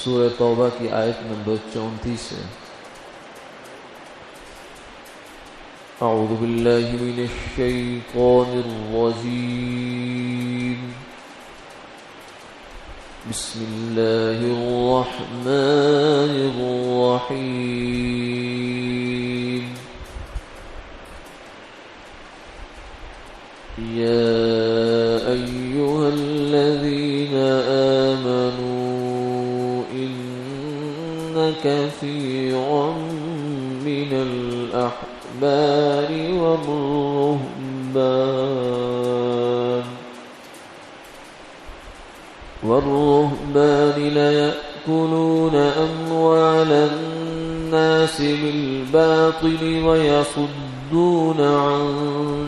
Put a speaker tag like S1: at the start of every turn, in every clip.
S1: سورہ توبہ کی آیت نمبر 34 ہے۔ اعوذ باللہ من الشیطان الرجیم، بسم اللہ الرحمن الرحیم، یا ایہا الذین آمنوا ان کثیرا من الأحبار والرهبان ليأكلون أموال الناس بالباطل ويصدون عن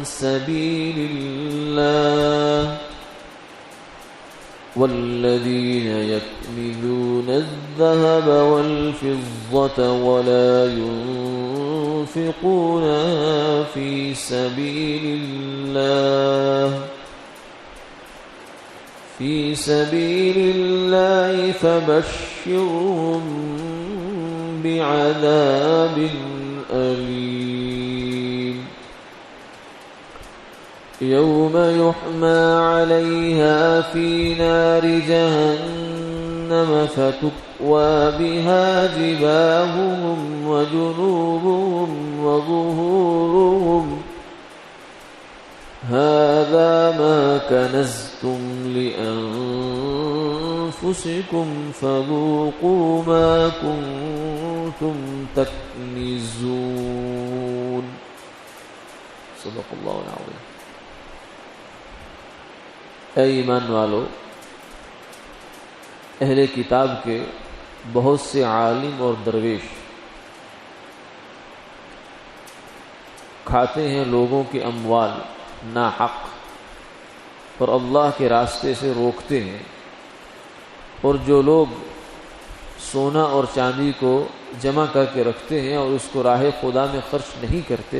S1: سبيل الله والذين يكنزون الذهب والفضة ولا ينفقونها في سبيل الله فبشرهم بعذاب أليم يوم يحمى عليها في نار جهنم فتكوى بها جباههم وجنوبهم وظهورهم هذا ما كنزتم لأنفسكم فذوقوا ما كنتم تكنزون صدق اللہ العظیم۔ اے ایمان والو، اہل کتاب کے بہت سے عالم اور درویش کھاتے ہیں لوگوں کے اموال ناحق اور اللہ کے راستے سے روکتے ہیں، اور جو لوگ سونا اور چاندی کو جمع کر کے رکھتے ہیں اور اس کو راہ خدا میں خرچ نہیں کرتے،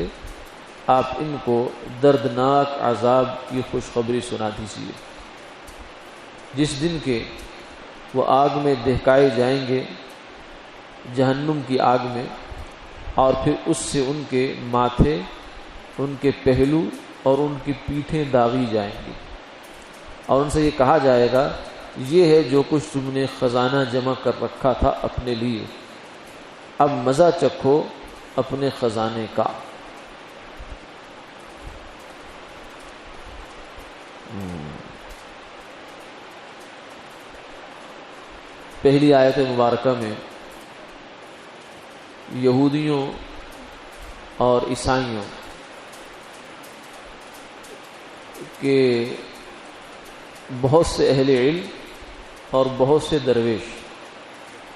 S1: آپ ان کو دردناک عذاب کی خوشخبری سنا دیجیے، جس دن کے وہ آگ میں دہکائے جائیں گے، جہنم کی آگ میں، اور پھر اس سے ان کے ماتھے، ان کے پہلو اور ان کی پیٹھیں داغی جائیں گی، اور ان سے یہ کہا جائے گا یہ ہے جو کچھ تم نے خزانہ جمع کر رکھا تھا اپنے لیے، اب مزہ چکھو اپنے خزانے کا۔ پہلی آیت مبارکہ میں یہودیوں اور عیسائیوں کے بہت سے اہل علم اور بہت سے درویش،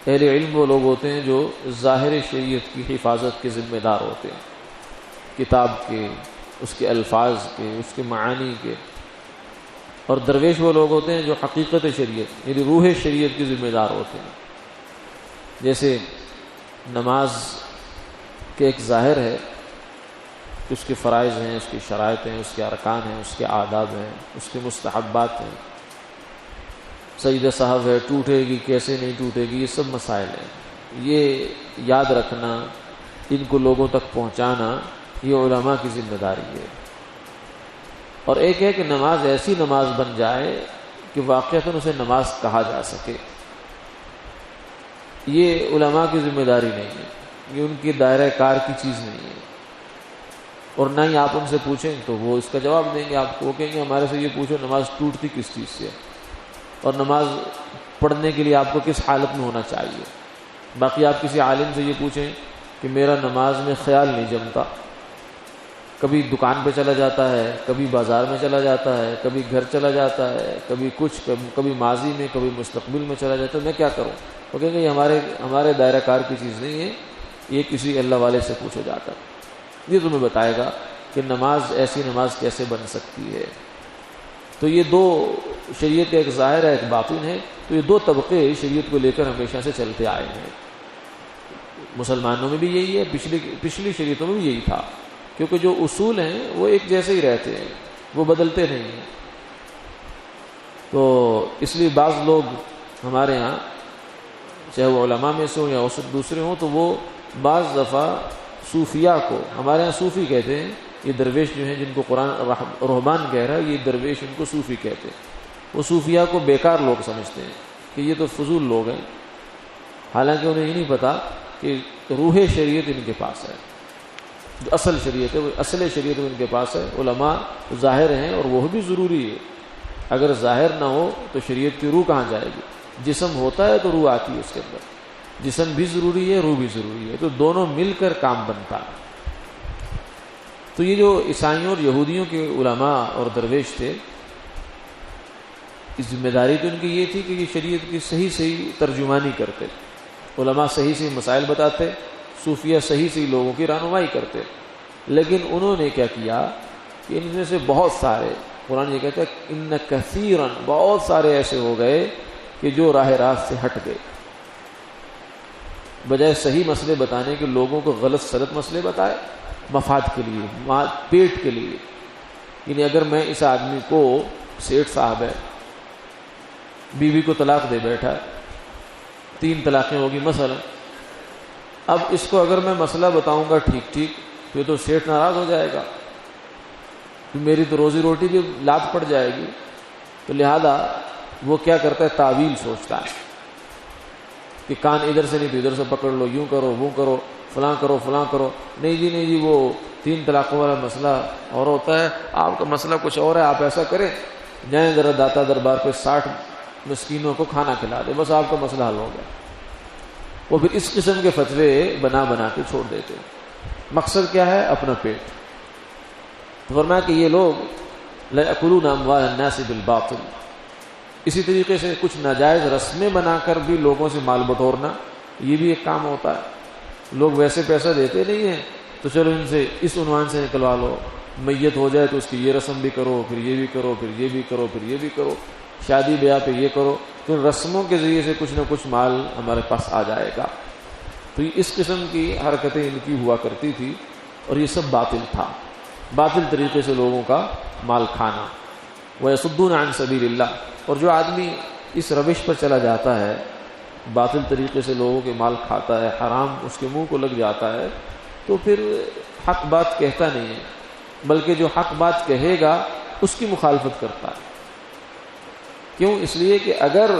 S1: اہل علم وہ لوگ ہوتے ہیں جو ظاہر شریعت کی حفاظت کے ذمہ دار ہوتے ہیں، کتاب کے، اس کے الفاظ کے، اس کے معانی کے، اور درویش وہ لوگ ہوتے ہیں جو حقیقت شریعت یعنی روح شریعت کے ذمہ دار ہوتے ہیں۔ جیسے نماز کے ایک ظاہر ہے، اس کے فرائض ہیں، اس کی شرائط ہیں، اس کے ارکان ہیں، اس کے آداب ہیں، اس کے مستحبات ہیں، سجدہ سہو ہے، ٹوٹے گی کیسے نہیں ٹوٹے گی، یہ سب مسائل ہیں۔ یہ یاد رکھنا، ان کو لوگوں تک پہنچانا، یہ علماء کی ذمہ داری ہے۔ اور ایک ہے کہ نماز ایسی نماز بن جائے کہ واقعتاً اسے نماز کہا جا سکے، یہ علماء کی ذمہ داری نہیں ہے، یہ ان کی دائرہ کار کی چیز نہیں ہے، اور نہ ہی آپ ان سے پوچھیں تو وہ اس کا جواب دیں گے آپ کو، وہ کہیں گے ہمارے سے یہ پوچھو نماز ٹوٹتی کس چیز سے، اور نماز پڑھنے کے لیے آپ کو کس حالت میں ہونا چاہیے۔ باقی آپ کسی عالم سے یہ پوچھیں کہ میرا نماز میں خیال نہیں جمتا، کبھی دکان پہ چلا جاتا ہے، کبھی بازار میں چلا جاتا ہے، کبھی گھر چلا جاتا ہے، کبھی کچھ، کبھی ماضی میں، کبھی مستقبل میں چلا جاتا ہے، میں کیا کروں؟ وہ کہیں گے یہ ہمارے دائرہ کار کی چیز نہیں ہے، یہ کسی اللہ والے سے پوچھو جا کر، یہ تمہیں بتائے گا کہ نماز ایسی نماز کیسے بن سکتی ہے۔ تو یہ دو، شریعت کا ایک ظاہر ہے، ایک باطن ہے، تو یہ دو طبقے شریعت کو لے کر ہمیشہ سے چلتے آئے ہیں۔ مسلمانوں میں بھی یہی ہے، پچھلی شریعتوں میں بھی یہی تھا، کیونکہ جو اصول ہیں وہ ایک جیسے ہی رہتے ہیں، وہ بدلتے نہیں ہیں۔ تو اس لیے بعض لوگ ہمارے ہاں چاہے وہ علماء میں سے ہوں یا اوسط دوسرے ہوں، تو وہ بعض دفعہ صوفیاء کو، ہمارے ہاں صوفی کہتے ہیں، یہ درویش جو ہیں جن کو قرآن رہبان کہہ رہا ہے، یہ درویش ان کو صوفی کہتے ہیں۔ وہ صوفیاء کو بیکار لوگ سمجھتے ہیں کہ یہ تو فضول لوگ ہیں، حالانکہ انہیں یہ نہیں پتا کہ روح شریعت ان کے پاس ہے، جو اصل شریعت ہے، وہ اصل شریعت ان کے پاس ہے۔ علماء ظاہر ہیں اور وہ بھی ضروری ہے، اگر ظاہر نہ ہو تو شریعت کی روح کہاں جائے گی؟ جسم ہوتا ہے تو روح آتی ہے اس کے اندر، جسم بھی ضروری ہے، روح بھی ضروری ہے، تو دونوں مل کر کام بنتا ہے۔ تو یہ جو عیسائیوں اور یہودیوں کے علماء اور درویش تھے، اس ذمہ داری تو ان کی یہ تھی کہ یہ شریعت کی صحیح ترجمانی کرتے، علماء صحیح مسائل بتاتے، صوفیہ صحیح لوگوں کی رہنمائی کرتے۔ لیکن انہوں نے کیا کیا کہ ان میں سے بہت سارے، قرآن یہ کہتا ہے ان کثیرا، بہت سارے ایسے ہو گئے کہ جو راہ راست سے ہٹ گئے، بجائے صحیح مسئلے بتانے کے لوگوں کو غلط سلط مسئلے بتائے، مفاد کے لیے، پیٹ کے لیے۔ یعنی اگر میں اس آدمی کو، سیٹھ صاحب ہے، بیوی کو طلاق دے بیٹھا ہے، 3 طلاقیں ہوگی مثلا، اب اس کو اگر میں مسئلہ بتاؤں گا ٹھیک تو یہ تو سیٹھ ناراض ہو جائے گا، میری تو روزی روٹی بھی لات پڑ جائے گی۔ تو لہذا وہ کیا کرتا ہے، تعویل سوچتا ہے کہ کان ادھر سے نہیں تو ادھر سے پکڑ لو، یوں کرو وہ کرو، فلاں کرو فلاں کرو۔ نہیں جی وہ 3 طلاقوں والا مسئلہ اور ہوتا ہے، آپ کا مسئلہ کچھ اور ہے، آپ ایسا کریں، جائیں ذرا داتا دربار پہ 60 مسکینوں کو کھانا کھلا دے، بس آپ کا مسئلہ حل ہو گیا۔ وہ پھر اس قسم کے فتوے بنا کے چھوڑ دیتے ہیں۔ مقصد کیا ہے؟ اپنا پیٹ۔ فرمایا کہ یہ لوگ لَيَأْكُلُونَ أَمْوَالَ النَّاسِ بِالْبَاطِلِ، اسی طریقے سے کچھ ناجائز رسمیں بنا کر بھی لوگوں سے مال بٹورنا، یہ بھی ایک کام ہوتا ہے۔ لوگ ویسے پیسہ دیتے نہیں ہیں تو چلو ان سے اس عنوان سے نکلوا لو، میت ہو جائے تو اس کی یہ رسم بھی کرو، پھر یہ بھی کرو، پھر یہ بھی کرو، پھر یہ بھی کرو، شادی بیاہ پہ یہ کرو، تو رسموں کے ذریعے سے کچھ نہ کچھ مال ہمارے پاس آ جائے گا۔ تو اس قسم کی حرکتیں ان کی ہوا کرتی تھی، اور یہ سب باطل تھا، باطل طریقے سے لوگوں کا مال کھانا۔ وَيَصُدُّونَ عَنْ سَبِيلِ اللَّهِ، اور جو آدمی اس روش پر چلا جاتا ہے، باطل طریقے سے لوگوں کے مال کھاتا ہے، حرام اس کے منہ کو لگ جاتا ہے، تو پھر حق بات کہتا نہیں ہے، بلکہ جو حق بات کہے گا اس کی مخالفت کرتا ہے۔ کیوں؟ اس لیے کہ اگر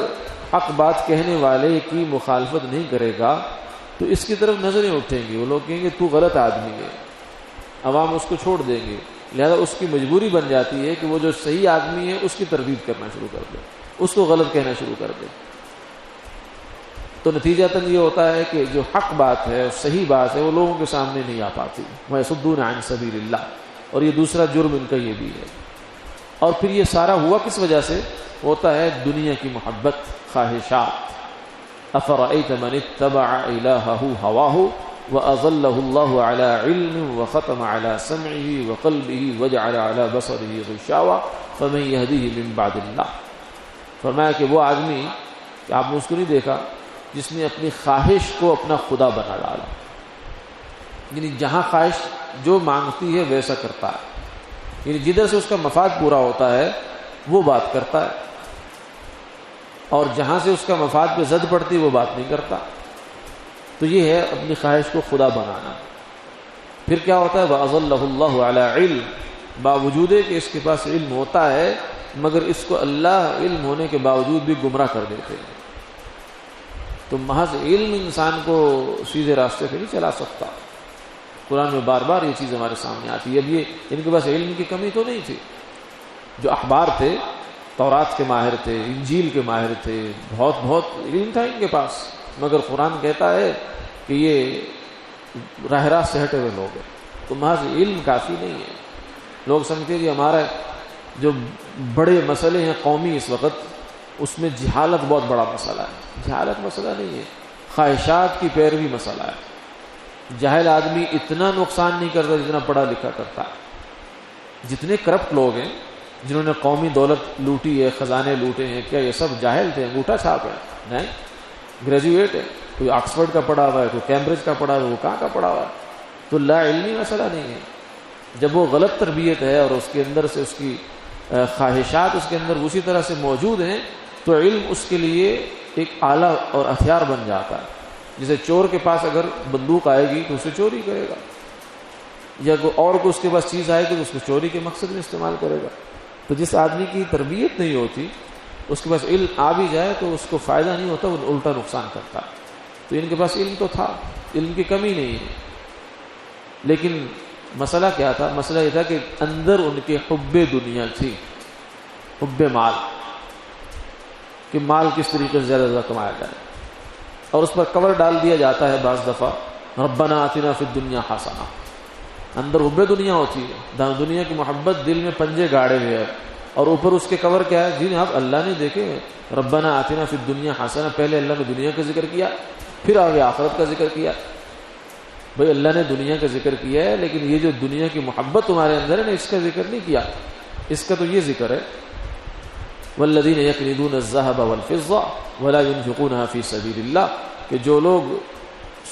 S1: حق بات کہنے والے کی مخالفت نہیں کرے گا تو اس کی طرف نظریں اٹھیں گی، وہ لوگ کہیں گے تو غلط آدمی ہے، عوام اس کو چھوڑ دیں گے، لہذا اس کی مجبوری بن جاتی ہے کہ وہ جو صحیح آدمی ہے اس کی تردید کرنا شروع کر دے، اس کو غلط کہنا شروع کر دے۔ تو نتیجتاً یہ ہوتا ہے کہ جو حق بات ہے، صحیح بات ہے، وہ لوگوں کے سامنے نہیں آ پاتی۔ وَيَصُدُّونَ عَنْ سَبِيلِ اللَّهِ، اور یہ دوسرا جرم ان کا یہ بھی ہے۔ اور پھر یہ سارا ہوا کس وجہ سے؟ ہوتا ہے دنیا کی محبت، خواہشات۔ أَفَرَأَيْتَ مَنِ اتَّبَعَ إِلَٰهَهُ هَوَاهُ وَأَضَلَّهُ اللَّهُ عَلَىٰ عِلْمٍ وَخَتَمَ عَلَىٰ سَمْعِهِ وَقَلْبِهِ وَجَعَلَ عَلَىٰ بَصَرِهِ غِشَاوَةً فَمَن يَهْدِيهِ مِن بَعْدِ اللَّهِ۔ فرمایا کہ وہ آدمی کہ آپ نے اس کو نہیں دیکھا جس نے اپنی خواہش کو اپنا خدا بنا ڈالا، یعنی جہاں خواہش جو مانگتی ہے ویسا کرتا ہے، یعنی جدھر سے اس کا مفاد پورا ہوتا ہے وہ بات کرتا ہے، اور جہاں سے اس کا مفاد پہ زد پڑتی وہ بات نہیں کرتا۔ تو یہ ہے اپنی خواہش کو خدا بنانا۔ پھر کیا ہوتا ہے؟ وَأَضَلَّهُ اللَّهُ عَلَىٰ عِلْمٍ، باوجود کہ اس کے پاس علم ہوتا ہے مگر اس کو اللہ علم ہونے کے باوجود بھی گمراہ کر دیتے ہیں۔ تو محض علم انسان کو سیدھے راستے پہ نہیں چلا سکتا۔ قرآن میں بار بار یہ چیز ہمارے سامنے آتی ہے۔ اب یہ ان کے پاس علم کی کمی تو نہیں تھی، جو احبار تھے، تورات کے ماہر تھے، انجیل کے ماہر تھے، بہت علم تھا ان کے پاس، مگر قرآن کہتا ہے کہ یہ راہ راست سے ہٹے ہوئے لوگ ہیں۔ تو محض علم کافی نہیں ہے۔ لوگ سمجھتے ہیں کہ ہمارا جو بڑے مسئلے ہیں قومی اس وقت، اس میں جہالت بہت بڑا مسئلہ ہے۔ جہالت مسئلہ نہیں ہے، خواہشات کی پیروی مسئلہ ہے۔ جاہل آدمی اتنا نقصان نہیں کرتا جتنا پڑھا لکھا کرتا ہے۔ جتنے کرپٹ لوگ ہیں جنہوں نے قومی دولت لوٹی ہے، خزانے لوٹے ہیں، کیا یہ سب جاہل تھے؟ انگوٹھا چھاپ ہے؟ نہیں، گریجویٹ ہے، کوئی آکسفورڈ کا پڑھا ہوا ہے، کوئی کیمبرج کا پڑھا ہوا ہے، وہ کہاں کا پڑھا ہوا ہے؟ تو لا علمی مسئلہ نہیں ہے۔ جب وہ غلط تربیت ہے اور اس کے اندر سے اس کی خواہشات اس کے اندر اسی طرح سے موجود ہیں تو علم اس کے لیے ایک آلہ اور ہتھیار بن جاتا ہے. جیسے چور کے پاس اگر بندوق آئے گی تو اسے چوری کرے گا، یا اور کو اس کے پاس چیز آئے گی تو اس کو چوری کے مقصد میں استعمال کرے گا. تو جس آدمی کی تربیت نہیں ہوتی، اس کے پاس علم آ بھی جائے تو اس کو فائدہ نہیں ہوتا، وہ الٹا نقصان کرتا. تو ان کے پاس علم تو تھا، علم کی کمی نہیں ہے، لیکن مسئلہ کیا تھا؟ مسئلہ یہ تھا کہ اندر ان کے حب دنیا تھی، حب مال، کہ مال کس طریقے سے زیادہ کمایا جائے. اور اس پر کور ڈال دیا جاتا ہے بعض دفعہ ربنا آتنا فی الدنیا حسنہ. اندر حب دنیا ہوتی ہے، دنیا کی محبت دل میں پنجے گاڑے ہوئے ہے، اور اوپر اس کے کور کیا ہے؟ جی آپ اللہ نے دیکھے ربنا آتنا فی الدنیا حسنہ، پہلے اللہ نے دنیا کا ذکر کیا، پھر آگے آخرت کا ذکر کیا. بھئی اللہ نے دنیا کا ذکر کیا ہے، لیکن یہ جو دنیا کی محبت تمہارے اندر ہے نا، اس کا ذکر نہیں کیا. اس کا تو یہ ذکر ہے والذین یکنزون الذهب والفضة ولا ينفقونها فی سبیل اللہ، کہ جو لوگ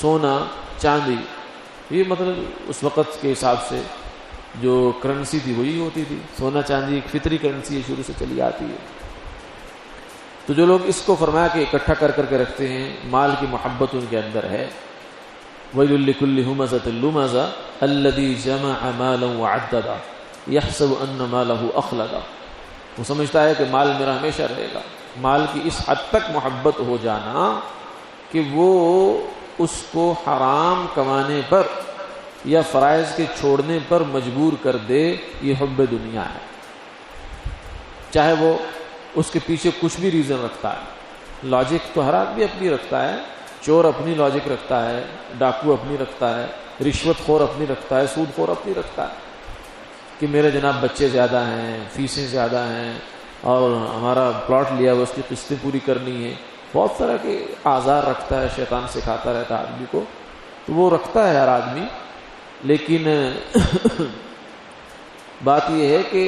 S1: سونا چاندی، یہ مطلب اس وقت کے حساب سے جو کرنسی تھی وہی ہوتی تھی. سونا چاندی ایک فطری کرنسی شروع سے چلی آتی ہے. تو جو لوگ اس کو فرمایا کہ اکٹھا کر کے رکھتے ہیں، مال کی محبت ان کے اندر ہے. وَيْلٌ لِكُلِّ هُمَزَةٍ لُمَزَةٍ الَّذِي جَمَعَ مَالًا وَعَدَّدَهُ يَحْسَبُ أَنَّ مَالَهُ أَخْلَدَهُ. وہ سمجھتا ہے کہ مال میرا ہمیشہ رہے گا. مال کی اس حد تک محبت ہو جانا کہ وہ اس کو حرام کمانے پر یا فرائض کے چھوڑنے پر مجبور کر دے، یہ حب دنیا ہے. چاہے وہ اس کے پیچھے کچھ بھی ریزن رکھتا ہے. لاجک تو ہر آدمی اپنی رکھتا ہے، چور اپنی لاجک رکھتا ہے، ڈاکو اپنی رکھتا ہے، رشوت خور اپنی رکھتا ہے، سود خور اپنی رکھتا ہے کہ میرے جناب بچے زیادہ ہیں، فیسیں زیادہ ہیں، اور ہمارا پلاٹ لیا ہوا اس کی قسطیں پوری کرنی ہے. بہت طرح کے آزار رکھتا ہے، شیطان سکھاتا رہتا ہے آدمی کو. تو وہ رکھتا ہے ہر آدمی، لیکن بات یہ ہے کہ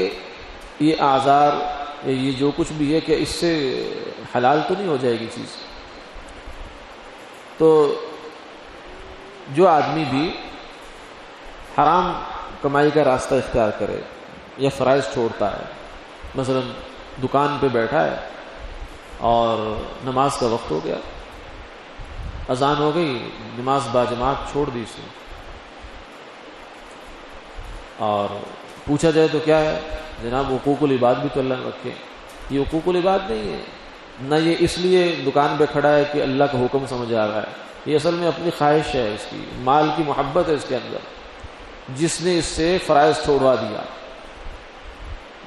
S1: یہ آزار، یہ جو کچھ بھی ہے، کہ اس سے حلال تو نہیں ہو جائے گی چیز. تو جو آدمی بھی حرام کمائی کا راستہ اختیار کرے یا فرائض چھوڑتا ہے، مثلا دکان پہ بیٹھا ہے اور نماز کا وقت ہو گیا، اذان ہو گئی، نماز باجماعت چھوڑ دی اس نے، اور پوچھا جائے تو کیا ہے؟ جناب حقوق العباد بھی تو اللہ نے رکھے. یہ حقوق العباد نہیں ہے، نہ یہ اس لیے دکان پہ کھڑا ہے کہ اللہ کا حکم سمجھ آ رہا ہے. یہ اصل میں اپنی خواہش ہے، اس کی مال کی محبت ہے اس کے اندر، جس نے اس سے فرائض چھوڑوا دیا.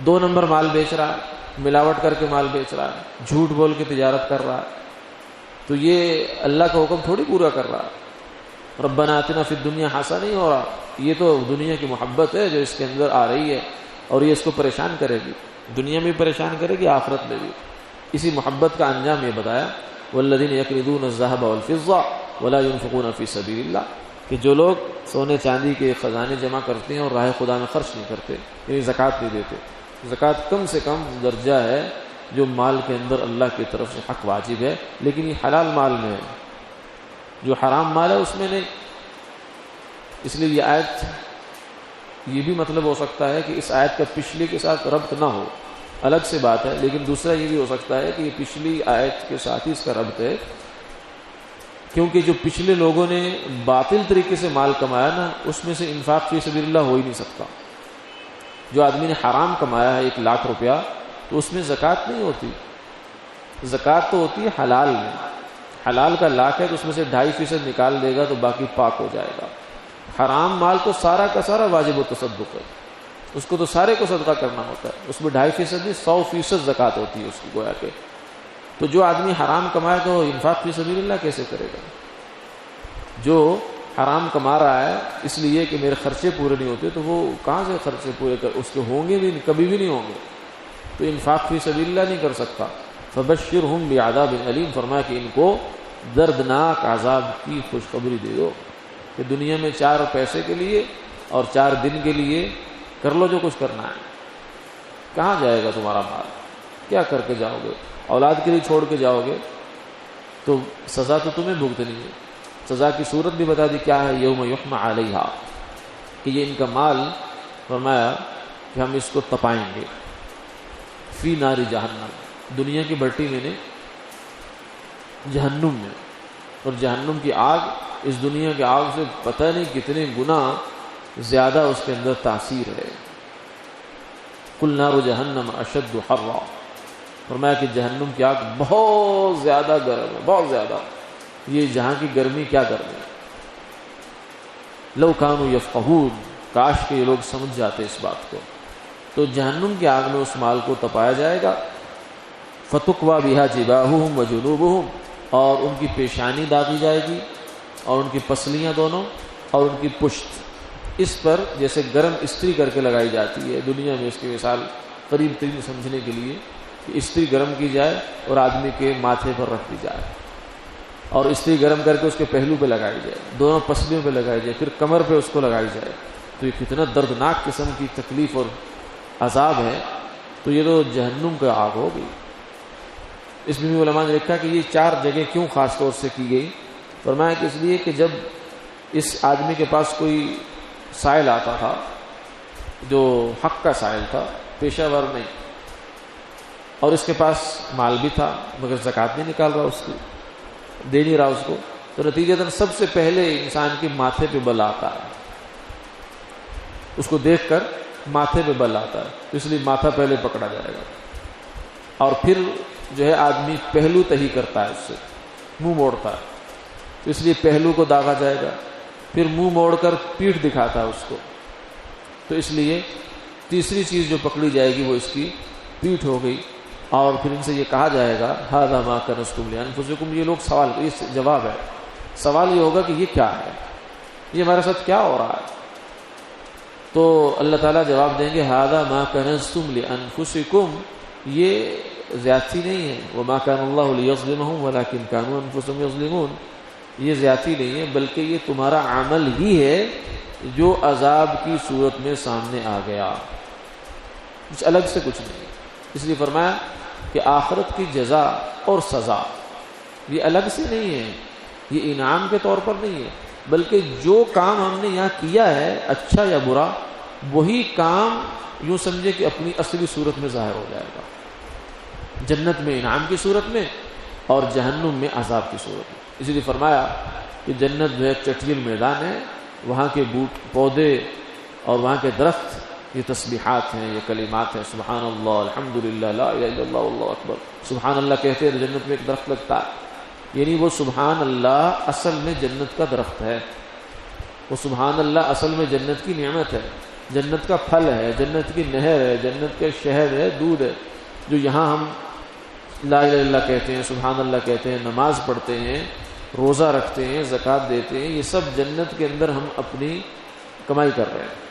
S1: 2 نمبر مال بیچ رہا ہے، ملاوٹ کر کے مال بیچ رہا ہے، جھوٹ بول کے تجارت کر رہا ہے، تو یہ اللہ کا حکم تھوڑی پورا کر رہا ہے. ربنا آتنا فی الدنیا حسنہ نہیں ہو رہا. یہ تو دنیا کی محبت ہے جو اس کے اندر آ رہی ہے، اور یہ اس کو پریشان کرے گی، دنیا میں پریشان کرے گی، آخرت میں بھی. اسی محبت کا انجام یہ بتایا والذین یکنزون الذهب والفضة ولا ينفقون فی سبیل اللہ، کہ جو لوگ سونے چاندی کے خزانے جمع کرتے ہیں اور راہ خدا میں خرچ نہیں کرتے، یعنی زکوٰۃ نہیں دیتے. زکوٰۃ کم سے کم درجہ ہے جو مال کے اندر اللہ کی طرف سے حق واجب ہے، لیکن یہ حلال مال میں ہے، جو حرام مال ہے اس میں نہیں. اس لیے یہ آیت، یہ بھی مطلب ہو سکتا ہے کہ اس آیت کا پچھلی کے ساتھ ربط نہ ہو، الگ سے بات ہے، لیکن دوسرا یہ بھی ہو سکتا ہے کہ یہ پچھلی آیت کے ساتھ ہی اس کا ربط ہے، کیونکہ جو پچھلے لوگوں نے باطل طریقے سے مال کمایا نا، اس میں سے انفاق فی سبیل اللہ ہو ہی نہیں سکتا. جو آدمی نے حرام کمایا ہے 1 لاکھ روپیہ، تو اس میں زکوٰۃ نہیں ہوتی. زکوٰۃ تو ہوتی ہے حلال میں. حلال کا 1 لاکھ ہے تو اس میں سے 2.5% نکال دے گا تو باقی پاک ہو جائے گا. حرام مال تو سارا کا سارا واجب و تصدق ہے، اس کو تو سارے کو صدقہ کرنا ہوتا ہے. اس میں 2.5% نہیں 100% زکوٰۃ ہوتی ہے اس کی، گویا کہ. تو جو آدمی حرام کمائے تو انفاق فی سبیل اللہ کیسے کرے گا؟ جو حرام کما رہا ہے اس لیے کہ میرے خرچے پورے نہیں ہوتے، تو وہ کہاں سے خرچے پورے کر، اس کے ہوں گے بھی نہیں، کبھی بھی نہیں ہوں گے. تو انفاق فی سبیل اللہ نہیں کر سکتا. فبشرہم بعذاب علیم، فرمایا کہ ان کو دردناک عذاب کی خوشخبری دے دو کہ دنیا میں 4 پیسے کے لیے اور 4 دن کے لیے کر لو جو کچھ کرنا ہے. کہاں جائے گا تمہارا مال؟ کیا کر کے جاؤ گے؟ اولاد کے لیے چھوڑ کے جاؤ گے تو سزا تو تمہیں بھگتنی ہے. سزا کی صورت بھی بتا دی کیا ہے، یوم یحمى علیہا، کہ یہ ان کا مال، فرمایا کہ ہم اس کو تپائیں گے فی نار جہنم، دنیا کی بھٹی میں نے جہنم میں، اور جہنم کی آگ اس دنیا کی آگ سے پتہ نہیں کتنے گنا زیادہ اس کے اندر تاثیر ہے۔ قُلْ نَارُ جَهَنَّمَ أَشَدُّ حَرًّا، فرمایا کہ جہنم کی آگ بہت زیادہ گرم ہے، بہت زیادہ۔ یہ جہاں کی گرمی کیا گرمی ہے۔ لَوْ كَانُوا يَفْقَهُونَ، کاش کہ یہ لوگ سمجھ جاتے اس بات کو۔ تو جہنم کی آگ میں اس مال کو تپایا جائے گا، فَتُقْوَى بِهَا جِبَاهُهُمْ وَجُنُوبُهُمْ، اور ان کی پیشانی داغی جائے گی، اور ان کی پسلیاں دونوں، اور ان کی پشت اس پر جیسے گرم استری کر کے لگائی جاتی ہے۔ دنیا میں اس کی مثال قریب ترین سمجھنے کے لیے کہ استری گرم کی جائے اور آدمی کے ماتھے پر رکھ دی جائے، اور استری گرم کر کے اس کے پہلو پہ لگائی جائے، دونوں پسلیوں پہ لگائی جائے، پھر کمر پہ اس کو لگائی جائے، تو یہ کتنا دردناک قسم کی تکلیف اور عذاب ہے۔ تو یہ تو جہنم کا آگ ہوگی۔ اس میں بھی علماء نے لکھا کہ یہ 4 جگہ کیوں خاص طور سے کی گئی، فرمایا کہ اس لیے کہ جب اس آدمی کے پاس کوئی سائل آتا تھا جو حق کا سائل تھا، پیشہ ور نہیں، اور اس کے پاس مال بھی تھا مگر زکوٰۃ نہیں نکال رہا، اس کی دے نہیں رہا اس کو، تو نتیجتاً سب سے پہلے انسان کے ماتھے پہ بل آتا ہے، اس کو دیکھ کر ماتھے پہ بل آتا ہے، اس لیے ماتھا پہلے پکڑا جائے گا، اور پھر جو ہے آدمی پہلو تہی کرتا ہے، اس سے منہ موڑتا ہے، تو اس لیے پہلو کو داغا جائے گا، پھر منہ موڑ کر پیٹھ دکھاتا ہے اس کو، تو اس لیے تیسری چیز جو پکڑی جائے گی وہ اس کی پیٹھ ہو گئی، اور پھر ان سے یہ کہا جائے گا ھذا ما کنزتم لانفسکم، یہ لوگ سوال، یہ جواب ہے، سوال یہ ہوگا کہ یہ کیا ہے، یہ ہمارے ساتھ کیا ہو رہا ہے، تو اللہ تعالیٰ جواب دیں گے ھذا ما کنزتم لانفسکم، یہ زیادتی نہیں ہے، وما کان اللہ لیظلمہم ولکن کانوا انفسہم یظلمون، یہ زیادتی نہیں ہے بلکہ یہ تمہارا عمل ہی ہے جو عذاب کی صورت میں سامنے آ گیا، کچھ الگ سے کچھ نہیں۔ اس لیے فرمایا کہ آخرت کی جزا اور سزا یہ الگ سے نہیں ہے، یہ انعام کے طور پر نہیں ہے، بلکہ جو کام ہم نے یہاں کیا ہے اچھا یا برا، وہی کام یوں سمجھے کہ اپنی اصلی صورت میں ظاہر ہو جائے گا، جنت میں انعام کی صورت میں اور جہنم میں عذاب کی صورت میں۔ اس لیے فرمایا کہ جنت جو ہے چٹیل میدان ہے، وہاں کے پودے اور وہاں کے درخت یہ تسبیحات ہیں، یہ کلمات ہیں، سبحان اللہ، الحمدللہ، لا الہ الا اللہ، اللہ اکبر، سبحان اللہ کہتے ہیں تو جنت میں ایک درخت لگتا ہے، یعنی وہ سبحان اللہ اصل میں جنت کا درخت ہے، وہ سبحان اللہ اصل میں جنت کی نعمت ہے، جنت کا پھل ہے، جنت کی نہر ہے، جنت کے شہد ہے، دودھ ہے، جو یہاں ہم لا الہ الا اللہ کہتے ہیں، سبحان اللہ کہتے ہیں، نماز پڑھتے ہیں، روزہ رکھتے ہیں، زکوٰۃ دیتے ہیں، یہ سب جنت کے اندر ہم اپنی کمائی کر رہے ہیں۔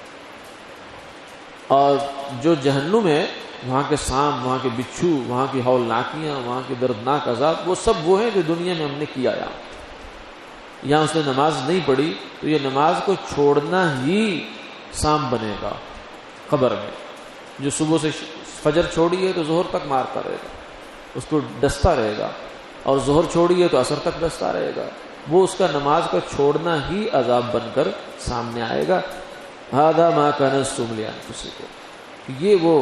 S1: اور جو جہنم ہے، وہاں کے سانپ، وہاں کے بچھو، وہاں کی ہولناکیاں، وہاں کی دردناک عذاب، وہ سب وہ ہیں جو دنیا میں ہم نے کیا یہاں اس نے نماز نہیں پڑھی تو یہ نماز کو چھوڑنا ہی سانپ بنے گا قبر میں، جو صبح سے فجر چھوڑی ہے تو ظہر تک مارتا رہے گا، اس کو ڈستا رہے گا، اور ظہر چھوڑی ہے تو عصر تک ڈستا رہے گا، وہ اس کا نماز کا چھوڑنا ہی عذاب بن کر سامنے آئے گا۔ ھذا ما کنزتم لانفسکم، یہ وہ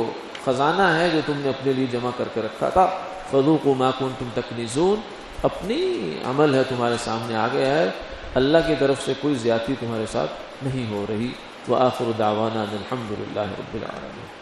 S1: خزانہ ہے جو تم نے اپنے لیے جمع کر کے رکھا تھا، فذوقوا ما کنتم تکنزون، اپنی عمل ہے تمہارے سامنے آ گیا ہے، اللہ کی طرف سے کوئی زیادتی تمہارے ساتھ نہیں ہو رہی۔ وآخر دعوانا الحمد للہ رب العالمین۔